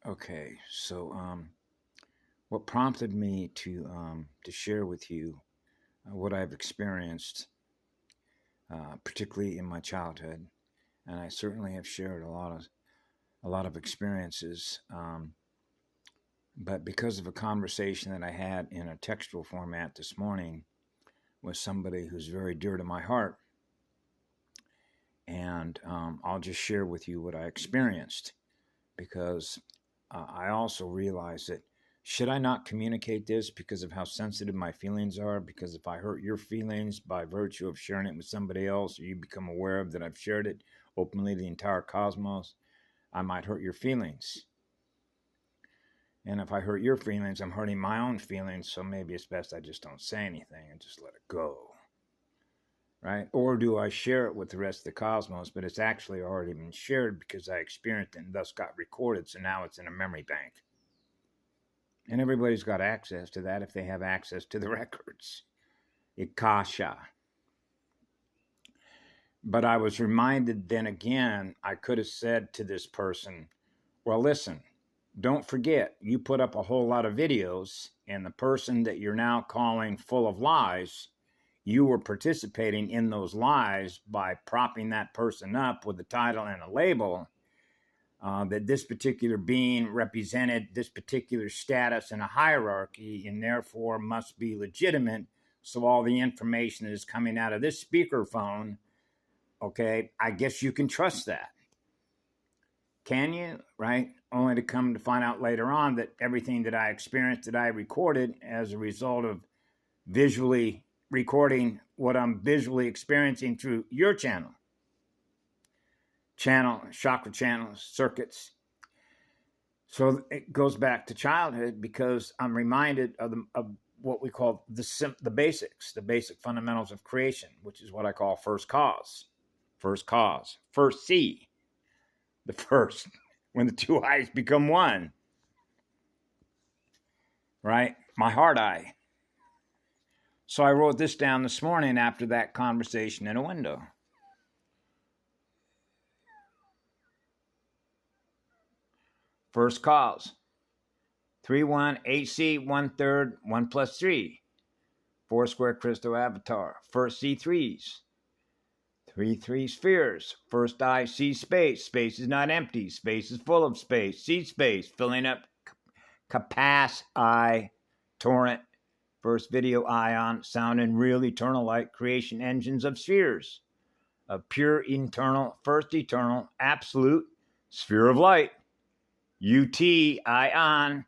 Okay, so what prompted me to share with you what I've experienced, particularly in my childhood, and I certainly have shared a lot of experiences, but because of a conversation that I had in a textual format this morning with somebody who's very dear to my heart, and I'll just share with you what I experienced because I also realized that should I not communicate this because of how sensitive my feelings are? Because if I hurt your feelings by virtue of sharing it with somebody else, or you become aware of that I've shared it openly to the entire cosmos, I might hurt your feelings. And if I hurt your feelings, I'm hurting my own feelings. So maybe it's best I just don't say anything and just let it go. Right? Or do I share it with the rest of the cosmos, but it's actually already been shared because I experienced it and thus got recorded. So now it's in a memory bank. And everybody's got access to that if they have access to the records. EKKA. But I was reminded then again, I could have said to this person, well, listen, don't forget, you put up a whole lot of videos, and the person that you're now calling full of lies, you were participating in those lies by propping that person up with a title and a label. That this particular being represented this particular status in a hierarchy and therefore must be legitimate. So all the information that is coming out of this speakerphone, okay, I guess you can trust that. Can you? Right? Only to come to find out later on that everything that I experienced, that I recorded as a result of visually recording what I'm visually experiencing through your channel, chakra channels, circuits. So it goes back to childhood because I'm reminded of what we call the basics, the basic fundamentals of creation, which is what I call first cause, first C, the first, when the two eyes become one, right? My heart eye. So I wrote this down this morning after that conversation in a window. First cause. 3-1 AC 1/3 1 plus 3. 4 square crystal avatar. First C3s. 3 spheres. First eye sees space. Space is not empty. Space is full of space. See space filling up capacity torrent. First video ion sound and real eternal light creation engines of spheres. Of pure internal, first eternal, absolute sphere of light. UT ion,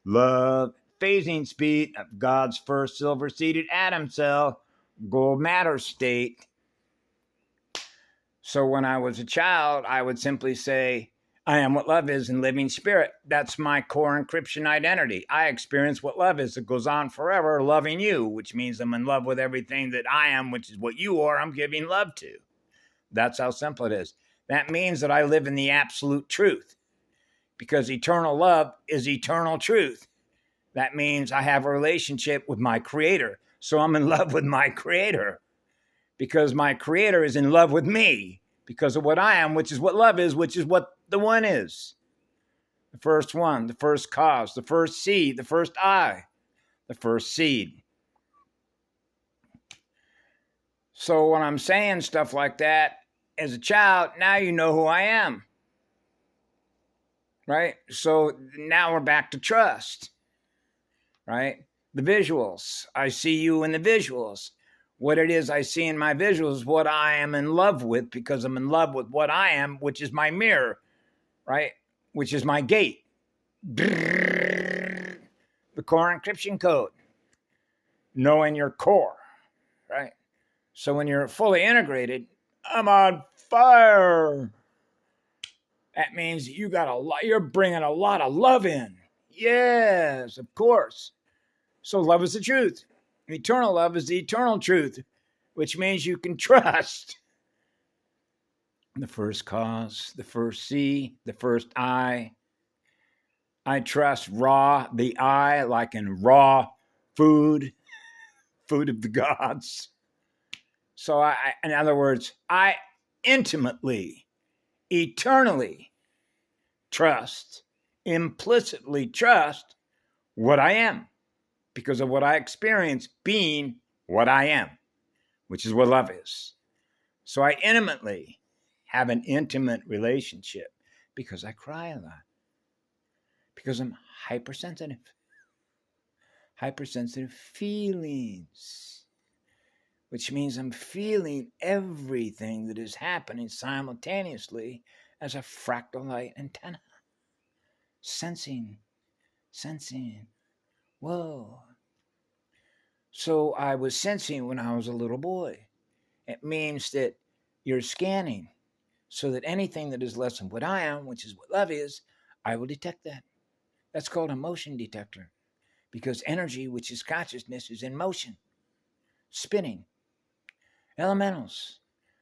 love, phasing speed of God's first silver-seeded atom cell, gold matter state. So when I was a child, I would simply say, I am what love is in living spirit. That's my core encryption identity. I experience what love is. It goes on forever, loving you, which means I'm in love with everything that I am, which is what you are, I'm giving love to. That's how simple it is. That means that I live in the absolute truth because eternal love is eternal truth. That means I have a relationship with my creator. So I'm in love with my creator because my creator is in love with me because of what I am, which is what love is, which is what the one is. The first one, the first cause, the first seed, the first I, the first seed. So when I'm saying stuff like that, as a child, now you know who I am. Right? So now we're back to trust. Right? The visuals. I see you in the visuals. What it is I see in my visuals is what I am in love with because I'm in love with what I am, which is my mirror, right? Which is my gate. The core encryption code. Knowing your core, right? So when you're fully integrated, I'm on fire. That means you're bringing a lot of love in. Yes, of course. So love is the truth. Eternal love is the eternal truth, which means you can trust. The first cause, the first C, the first I. I trust raw, the I, like in raw food of the gods. So in other words, I intimately, eternally trust implicitly trust what I am because of what I experience being what I am, which is what love is. So I intimately have an intimate relationship because I cry a lot, because I'm hypersensitive feelings, which means I'm feeling everything that is happening simultaneously as a fractal light antenna. Sensing. Whoa. So I was sensing when I was a little boy. It means that you're scanning so that anything that is less than what I am, which is what love is, I will detect that. That's called a motion detector because energy, which is consciousness, is in motion, spinning. Elementals,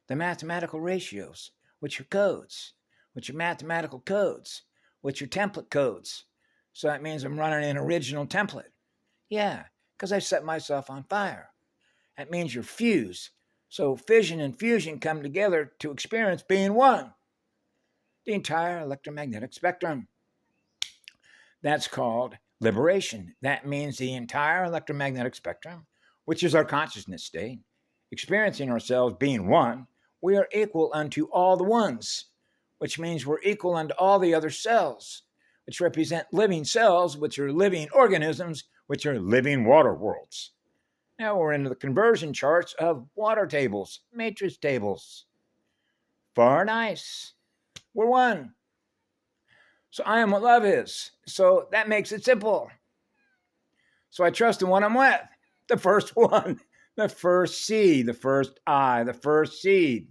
the mathematical ratios, which are codes, which are mathematical codes, which are template codes. So that means I'm running an original template. Yeah, because I set myself on fire. That means you're fused. So fission and fusion come together to experience being one. The entire electromagnetic spectrum. That's called liberation. That means the entire electromagnetic spectrum, which is our consciousness state, experiencing ourselves being one, we are equal unto all the ones, which means we're equal unto all the other cells, which represent living cells, which are living organisms, which are living water worlds. Now we're into the conversion charts of water tables, matrix tables. Far nice. We're one. So I am what love is. So that makes it simple. So I trust the one I'm with, the first one, the first seed, the first I, the first seed.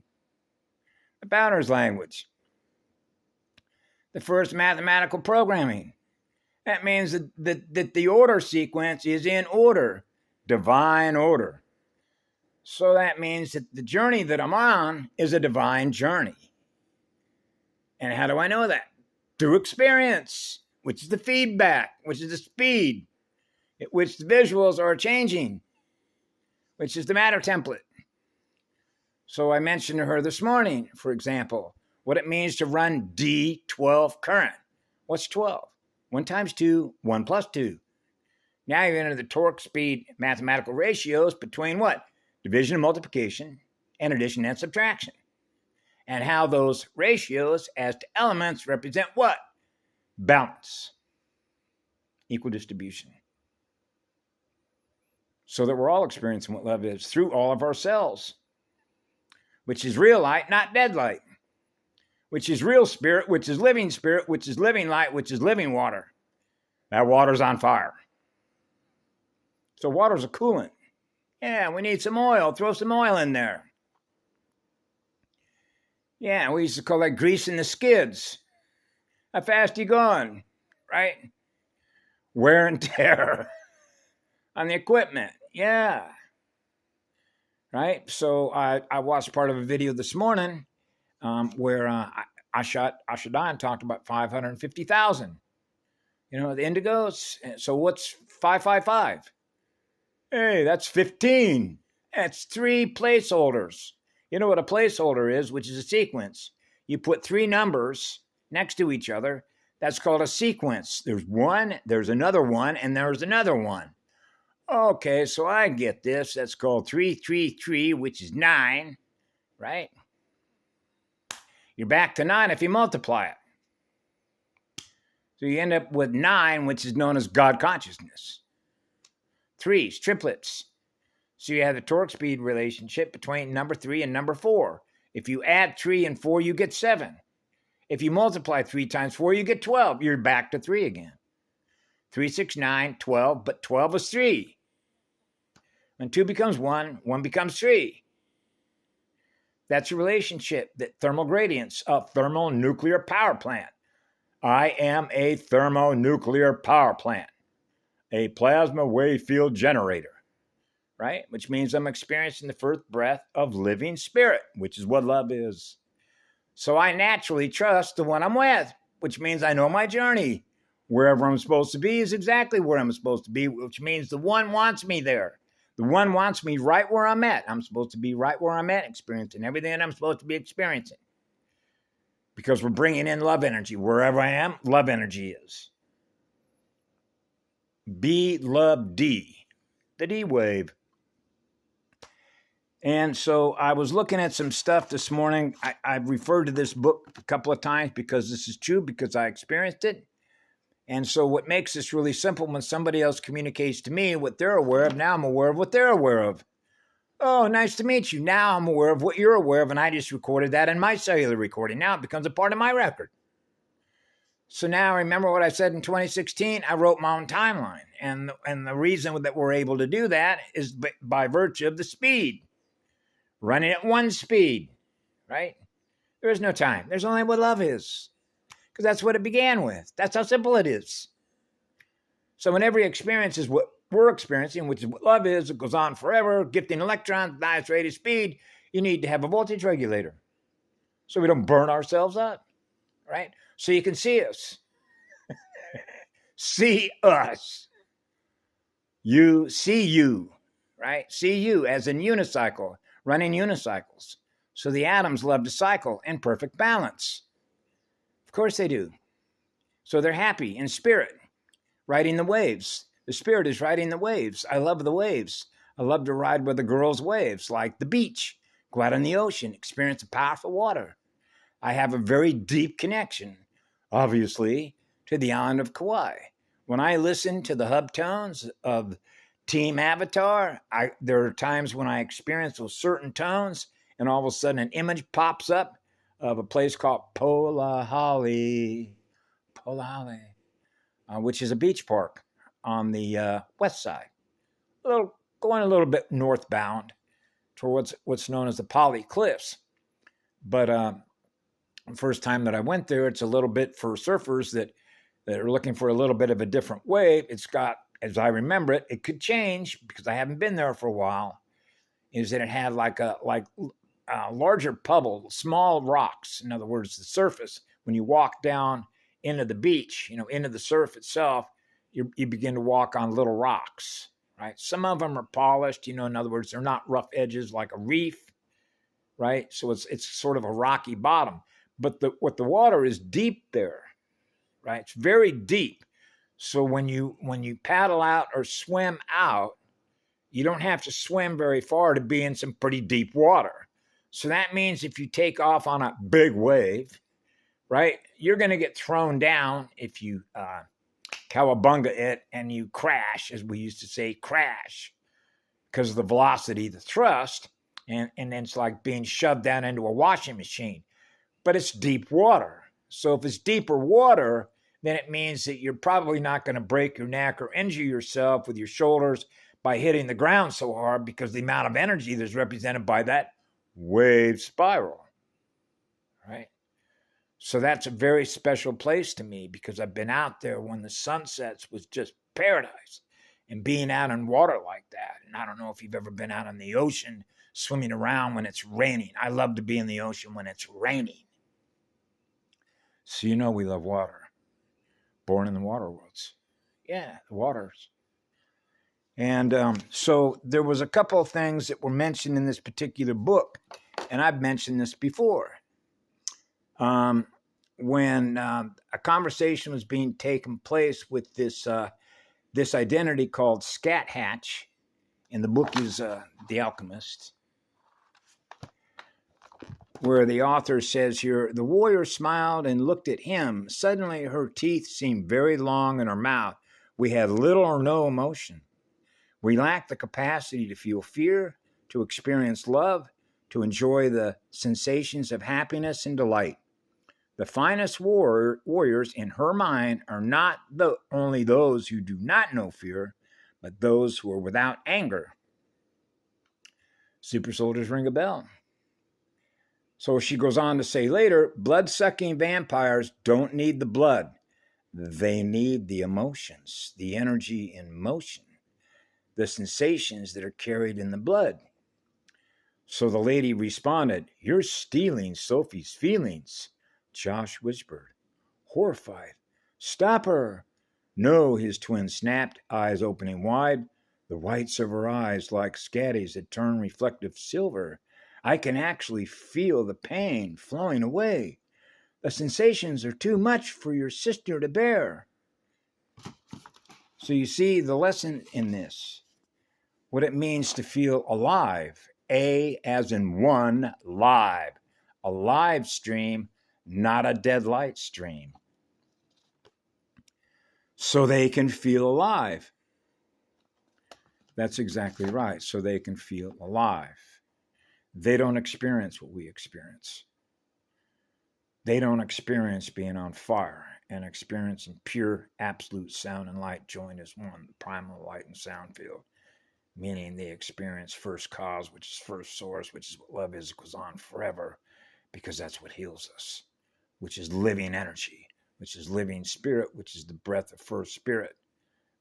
The founder's language. The first mathematical programming. That means that the order sequence is in order, divine order. So that means that the journey that I'm on is a divine journey. And how do I know that? Through experience, which is the feedback, which is the speed at which the visuals are changing, which is the matter template. So I mentioned to her this morning, for example, what it means to run D12 current. What's 12? 1 times 2, 1 plus 2. Now you're into the torque speed mathematical ratios between what? Division and multiplication, and addition and subtraction. And how those ratios as to elements represent what? Balance. Equal distribution. So that we're all experiencing what love is through all of our cells, which is real light, not dead light, which is real spirit, which is living spirit, which is living light, which is living water. That water's on fire. So water's a coolant. Yeah, we need some oil. Throw some oil in there. Yeah, we used to call that greasing the skids. How fast you going, right? Wear and tear on the equipment. Yeah. Right? So I watched part of a video this morning where Ashadon talked about 550,000. You know, the indigos. So what's 555? Hey, that's 15. That's 3 placeholders. You know what a placeholder is, which is a sequence. You put 3 numbers next to each other. That's called a sequence. There's one, there's another one, and there's another one. Okay, so I get this. That's called 333, which is 9, right? You're back to 9 if you multiply it. So you end up with 9, which is known as God consciousness. 3s, triplets. So you have the torque speed relationship between number 3 and number 4. If you add 3 and 4, you get 7. If you multiply 3 times 4, you get 12. You're back to 3 again. 3, 6, 9, 12, but 12 is 3. When 2 becomes 1, 1 becomes 3. That's a relationship that thermal gradients of thermonuclear power plant. I am a thermonuclear power plant, a plasma wave field generator, right? Which means I'm experiencing the first breath of living spirit, which is what love is. So I naturally trust the one I'm with, which means I know my journey. Wherever I'm supposed to be is exactly where I'm supposed to be, which means the one wants me there. The one wants me right where I'm at. I'm supposed to be right where I'm at, experiencing everything that I'm supposed to be experiencing. because we're bringing in love energy. Wherever I am, love energy is. B, love, D, the D wave. And so I was looking at some stuff this morning. I've referred to this book a couple of times because this is true, because I experienced it. And so what makes this really simple, when somebody else communicates to me what they're aware of, now I'm aware of what they're aware of. Oh, nice to meet you. Now I'm aware of what you're aware of, and I just recorded that in my cellular recording. Now it becomes a part of my record. So now remember what I said in 2016? I wrote my own timeline. And the reason that we're able to do that is by virtue of the speed. Running at one speed, right? There is no time. There's only what love is. Because that's what it began with. That's how simple it is. So when every experience is what we're experiencing, which is what love is, it goes on forever, gifting electrons, highest rate of speed, you need to have a voltage regulator so we don't burn ourselves up, right? So you can see us. See us. You see you, right? See you as in unicycle, running unicycles. So the atoms love to cycle in perfect balance. Of course they do. So they're happy in spirit, riding the waves. The spirit is riding the waves. I love the waves. I love to ride with the girls' waves, like the beach. Go out in the ocean, experience the powerful water. I have a very deep connection, obviously, to the island of Kauai. When I listen to the hub tones of Team Avatar, there are times when I experience those certain tones, and all of a sudden an image pops up of a place called Polahali, which is a beach park on the west side, going a little bit northbound towards what's known as the Poly Cliffs. But the first time that I went there, it's a little bit for surfers that are looking for a little bit of a different wave. It's got, as I remember it, it could change because I haven't been there for a while, is that it had like larger pebble, small rocks. In other words, the surface, when you walk down into the beach, into the surf itself, you begin to walk on little rocks, right? Some of them are polished, in other words, they're not rough edges like a reef, right? So it's sort of a rocky bottom. But the water is deep there, right? It's very deep. So when you paddle out or swim out, you don't have to swim very far to be in some pretty deep water. So that means if you take off on a big wave, right, you're going to get thrown down if you cowabunga it and you crash, as we used to say, crash, because of the velocity, the thrust, and then it's like being shoved down into a washing machine. But it's deep water. So if it's deeper water, then it means that you're probably not going to break your neck or injure yourself with your shoulders by hitting the ground so hard, because the amount of energy that's represented by that wave spiral, right? So that's a very special place to me, because I've been out there when the sunsets was just paradise, and being out in water like that. And I don't know if you've ever been out in the ocean swimming around when it's raining. I love to be in the ocean when it's raining. So we love water. Born in the water worlds. Yeah, the waters. And so there was a couple of things that were mentioned in this particular book, and I've mentioned this before. When a conversation was being taken place with this identity called Scat Hatch, and the book is The Alchemist, where the author says here, the warrior smiled and looked at him. Suddenly her teeth seemed very long in her mouth. We had little or no emotion. We lacked the capacity to feel fear, to experience love, to enjoy the sensations of happiness and delight. The finest warriors in her mind are not only those who do not know fear, but those who are without anger. Super soldiers ring a bell. So she goes on to say later, blood-sucking vampires don't need the blood. They need the emotions, the energy in motion, the sensations that are carried in the blood. So the lady responded, you're stealing Sophie's feelings, Josh whispered, horrified. Stop her. No, his twin snapped, eyes opening wide. The whites of her eyes, like scatties, had turned reflective silver. I can actually feel the pain flowing away. The sensations are too much for your sister to bear. So you see the lesson in this, what it means to feel alive. A as in one, live. A live stream, not a dead light stream. So they can feel alive. That's exactly right. So they can feel alive. They don't experience what we experience. They don't experience being on fire and experiencing pure, absolute sound and light joined as one, the primal light and sound field. Meaning they experience first cause, which is first source, which is what love is, goes on forever, because that's what heals us, which is living energy, which is living spirit, which is the breath of first spirit,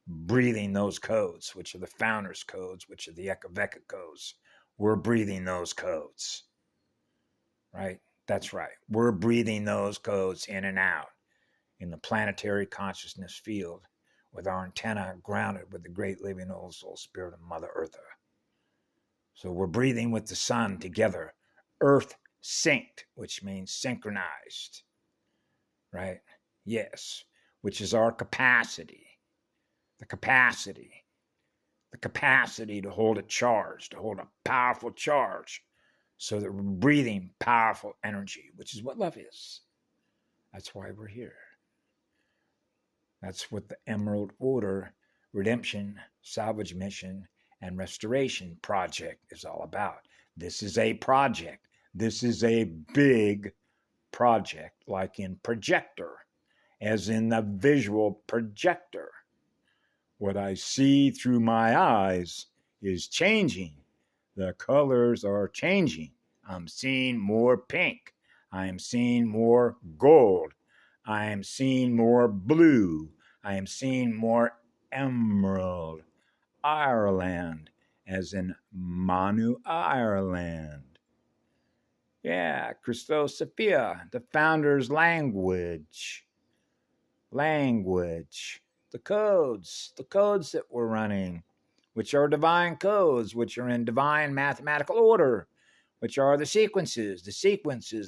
breathing those codes, which are the founder's codes, which are the EKKA Vecca codes. We're breathing those codes, right? That's right. We're breathing those codes in and out in the planetary consciousness field with our antenna grounded with the great living old soul spirit of Mother Eartha. So we're breathing with the sun together, earth synced, which means synchronized, right? Yes, which is our capacity, the capacity to hold a charge, to hold a powerful charge, so that we're breathing powerful energy, which is what love is. That's why we're here. That's what the Emerald Order Redemption, Salvage Mission, and Restoration Project is all about. This is a project. This is a big project, like in projector, as in the visual projector. What I see through my eyes is changing. The colors are changing. I'm seeing more pink. I am seeing more gold. I am seeing more blue. I am seeing more emerald. Ireland, as in Manu, Ireland. Yeah, Christosophia, the founder's language. The codes that we're running, which are divine codes, which are in divine mathematical order, which are the sequences.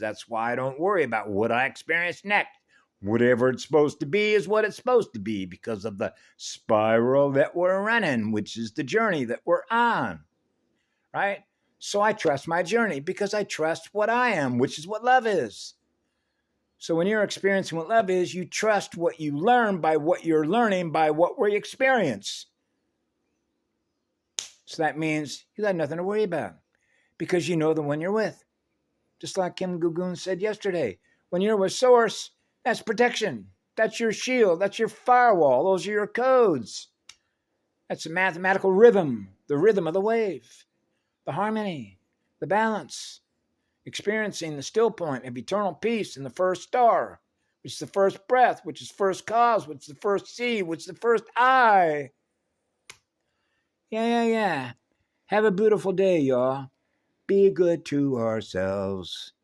That's why I don't worry about what I experience next. Whatever it's supposed to be is what it's supposed to be, because of the spiral that we're running, which is the journey that we're on, right? So I trust my journey because I trust what I am, which is what love is. So when you're experiencing what love is, you trust what you learn by what you're learning by what we experience. So that means you got nothing to worry about because you know the one you're with. Just like Kim Gugun said yesterday, when you're with Source, that's protection. That's your shield. That's your firewall. Those are your codes. That's a mathematical rhythm, the rhythm of the wave, the harmony, the balance, experiencing the still point of eternal peace in the first star, which is the first breath, which is first cause, which is the first seed, which is the first eye. Yeah. Have a beautiful day, y'all. Be good to ourselves.